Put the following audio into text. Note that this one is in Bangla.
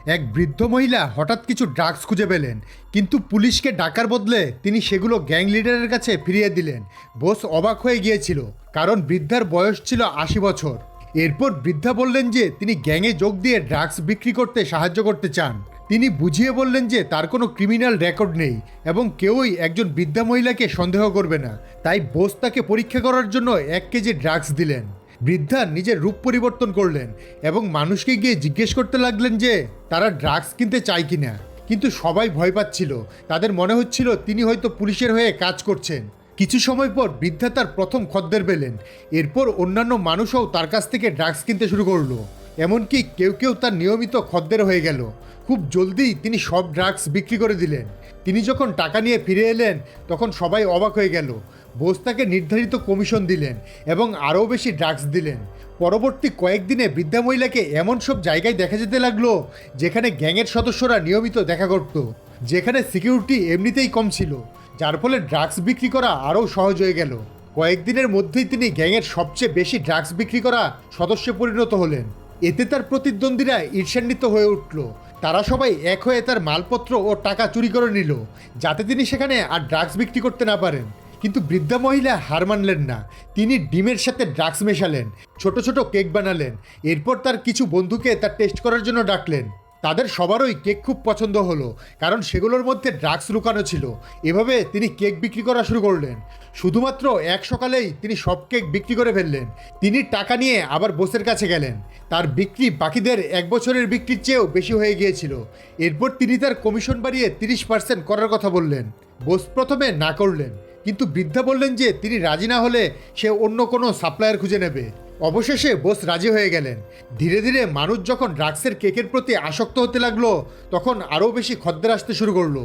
এক বৃদ্ধ মহিলা হঠাৎ কিছু ড্রাগস খুঁজে পেলেন, কিন্তু পুলিশকে ডাকার বদলে তিনি সেগুলো গ্যাং লিডারের কাছে ফিরিয়ে দিলেন। বস অবাক হয়ে গিয়েছিল, কারণ বৃদ্ধার বয়স ছিল 80 বছর। এরপর বৃদ্ধা বললেন যে তিনি গ্যাংয়ে যোগ দিয়ে ড্রাগস বিক্রি করতে সাহায্য করতে চান। তিনি বুঝিয়ে বললেন যে তার কোনো ক্রিমিনাল রেকর্ড নেই এবং কেউই একজন বৃদ্ধা মহিলাকে সন্দেহ করবে না। তাই বোস তাকে পরীক্ষা করার জন্য 1 কেজি ড্রাগস দিলেন। বৃদ্ধা নিজের রূপ পরিবর্তন করলেন এবং মানুষকে গিয়ে জিজ্ঞেস করতে লাগলেন যে তারা ড্রাগস কিনতে চায় কিনা। কিন্তু সবাই ভয় পাচ্ছিল, তাদের মনে হচ্ছিল তিনি হয়তো পুলিশের হয়ে কাজ করছেন। কিছু সময় পর বৃদ্ধা তার প্রথম খদ্দের পেলেন। এরপর অন্যান্য মানুষও তার কাছ থেকে ড্রাগস কিনতে শুরু করলো, এমনকি কেউ কেউ তার নিয়মিত খদ্দের হয়ে গেল। খুব জলদি তিনি সব ড্রাগস বিক্রি করে দিলেন। তিনি যখন টাকা নিয়ে ফিরে এলেন তখন সবাই অবাক হয়ে গেল। বোস তাকে নির্ধারিত কমিশন দিলেন এবং আরও বেশি ড্রাগস দিলেন। পরবর্তী কয়েকদিনে বৃদ্ধা মহিলাকে এমন সব জায়গায় দেখা যেতে লাগলো যেখানে গ্যাংয়ের সদস্যরা নিয়মিত দেখা করত, যেখানে সিকিউরিটি এমনিতেই কম ছিল, যার ফলে ড্রাগস বিক্রি করা আরও সহজ হয়ে গেল। কয়েকদিনের মধ্যেই তিনি গ্যাংয়ের সবচেয়ে বেশি ড্রাগস বিক্রি করা সদস্যে পরিণত হলেন। এতে তার প্রতিদ্বন্দ্বীরা ঈর্ষান্বিত হয়ে উঠল। তারা সবাই এক হয়ে তার মালপত্র ও টাকা চুরি করে নিল, যাতে তিনি সেখানে আর ড্রাগস বিক্রি করতে না পারেন। কিন্তু বৃদ্ধা মহিলা হার মানলেন না। তিনি ডিমের সাথে ড্রাগস মেশালেন, ছোট ছোট কেক বানালেন। এরপর তার কিছু বন্ধুকে তার টেস্ট করার জন্য ডাকলেন। তাদের সবারই কেক খুব পছন্দ হলো, কারণ সেগুলোর মধ্যে ড্রাগস লুকানো ছিল। এভাবে তিনি কেক বিক্রি করা শুরু করলেন। শুধুমাত্র এক সকালেই তিনি সব কেক বিক্রি করে ফেললেন। তিনি টাকা নিয়ে আবার বসের কাছে গেলেন। তার বিক্রি বাকিদের 1 বছরের বিক্রির চেয়েও বেশি হয়ে গিয়েছিল। এরপর তিনি তার কমিশন বাড়িয়ে 30% করার কথা বললেন। বস প্রথমে না করলেন, কিন্তু বৃদ্ধা বললেন যে তিনি রাজি না হলে সে অন্য কোনো সাপ্লায়ার খুঁজে নেবে। অবশেষে বস রাজি হয়ে গেলেন। ধীরে ধীরে মানুষ যখন ড্রাগসের কেকের প্রতি আসক্ত হতে লাগলো, তখন আরও বেশি খদ্দের আসতে শুরু করলো।